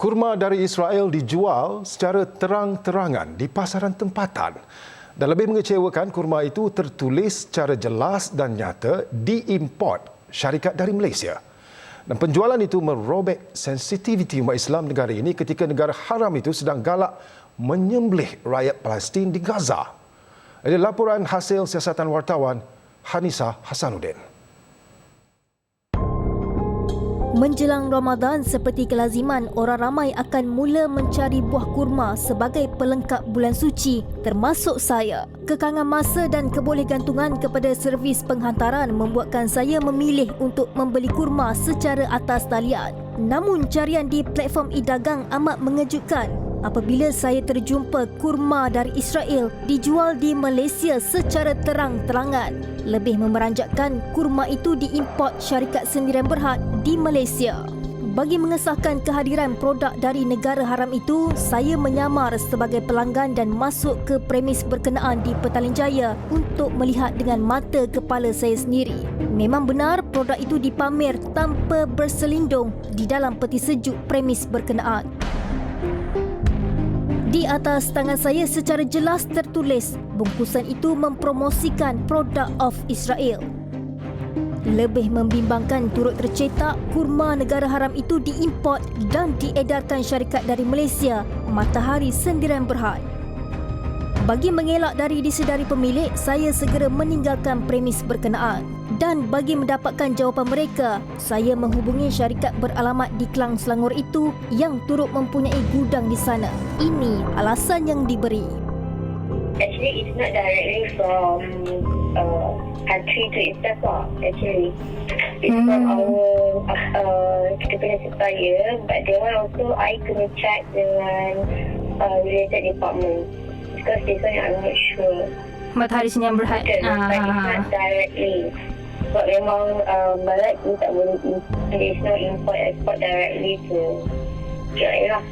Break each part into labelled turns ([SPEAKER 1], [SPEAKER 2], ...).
[SPEAKER 1] Kurma dari Israel dijual secara terang-terangan di pasaran tempatan. Dan lebih mengecewakan, kurma itu tertulis secara jelas dan nyata diimport syarikat dari Malaysia. Dan penjualan itu merobek sensitiviti umat Islam negara ini ketika negara haram itu sedang galak menyembelih rakyat Palestin di Gaza. Ini laporan hasil siasatan wartawan Hanisa Hasanuddin.
[SPEAKER 2] Menjelang Ramadan, seperti kelaziman, orang ramai akan mula mencari buah kurma sebagai pelengkap bulan suci, termasuk saya. Kekangan masa dan kebolehgantungan kepada servis penghantaran membuatkan saya memilih untuk membeli kurma secara atas talian. Namun carian di platform e-dagang amat mengejutkan apabila saya terjumpa kurma dari Israel dijual di Malaysia secara terang-terangan. Lebih memeranjatkan, kurma itu diimport syarikat sendirian berhad di Malaysia. Bagi mengesahkan kehadiran produk dari negara haram itu, saya menyamar sebagai pelanggan dan masuk ke premis berkenaan di Petaling Jaya untuk melihat dengan mata kepala saya sendiri. Memang benar produk itu dipamer tanpa berselindung di dalam peti sejuk premis berkenaan. Di atas tangan saya secara jelas tertulis, bungkusan itu mempromosikan produk of Israel. Lebih membimbangkan turut tercetak kurma negara haram itu diimport dan diedarkan syarikat dari Malaysia, Matahari Sendirian Berhad. Bagi mengelak dari disedari pemilik, saya segera meninggalkan premis berkenaan. Dan bagi mendapatkan jawapan mereka, saya menghubungi syarikat beralamat di Klang, Selangor itu yang turut mempunyai gudang di sana. Ini alasan yang diberi.
[SPEAKER 3] Actually, it's not directly from country to itself. Actually, it's from our kita punya supplier, but they want also I kena check dengan related department because this one I'm not sure.
[SPEAKER 4] Matahari Sendirian Berhad.
[SPEAKER 3] But it's not directly. Sebab memang barat ni tak boleh there is no import export directly to Israel lah.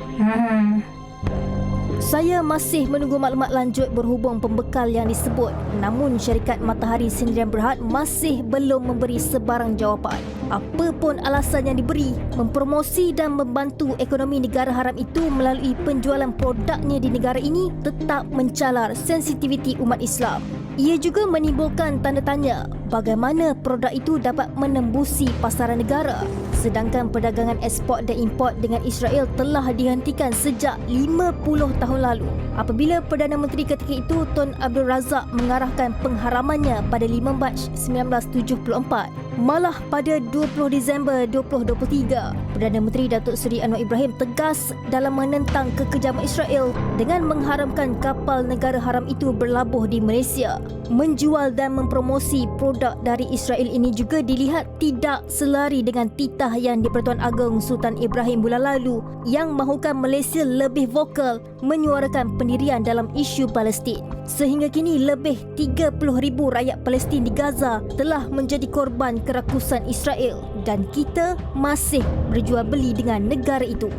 [SPEAKER 2] Saya masih menunggu maklumat lanjut berhubung pembekal yang disebut. Namun syarikat Matahari Sendirian Berhad masih belum memberi sebarang jawapan. Apa pun alasan yang diberi, mempromosi dan membantu ekonomi negara haram itu melalui penjualan produknya di negara ini tetap mencalar sensitiviti umat Islam. Ia juga menimbulkan tanda tanya bagaimana produk itu dapat menembusi pasaran negara. Sedangkan perdagangan ekspor dan import dengan Israel telah dihentikan sejak 50 tahun lalu. Apabila Perdana Menteri ketika itu Tun Abdul Razak mengarahkan pengharamannya pada 5 Mac 1974. Malah pada 20 Disember 2023, Perdana Menteri Datuk Seri Anwar Ibrahim tegas dalam menentang kekejaman Israel dengan mengharamkan kapal negara haram itu berlabuh di Malaysia. Menjual dan mempromosi produk dari Israel ini juga dilihat tidak selari dengan titah yang di-Pertuan Agong Sultan Ibrahim bulan lalu yang mahukan Malaysia lebih vokal menyuarakan pendirian dalam isu Palestin. Sehingga kini lebih 30,000 rakyat Palestin di Gaza telah menjadi korban kerakusan Israel dan kita masih berjual beli dengan negara itu.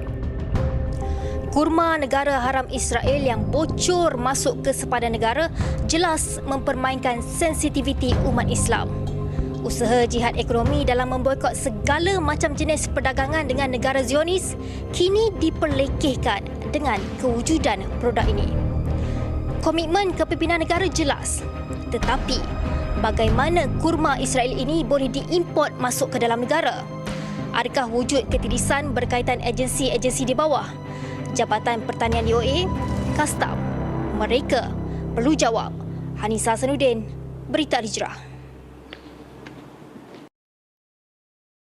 [SPEAKER 2] Kurma negara haram Israel yang bocor masuk ke sepadan negara jelas mempermainkan sensitiviti umat Islam. Usaha jihad ekonomi dalam memboikot segala macam jenis perdagangan dengan negara Zionis kini diperlekehkan dengan kewujudan produk ini. Komitmen kepimpinan negara jelas, tetapi bagaimana kurma Israel ini boleh diimport masuk ke dalam negara? Adakah wujud ketirisan berkaitan agensi-agensi di bawah? Jabatan Pertanian DOA, Kastam? Mereka perlu jawab. Hanisa Hasanuddin, Berita Al Hijrah.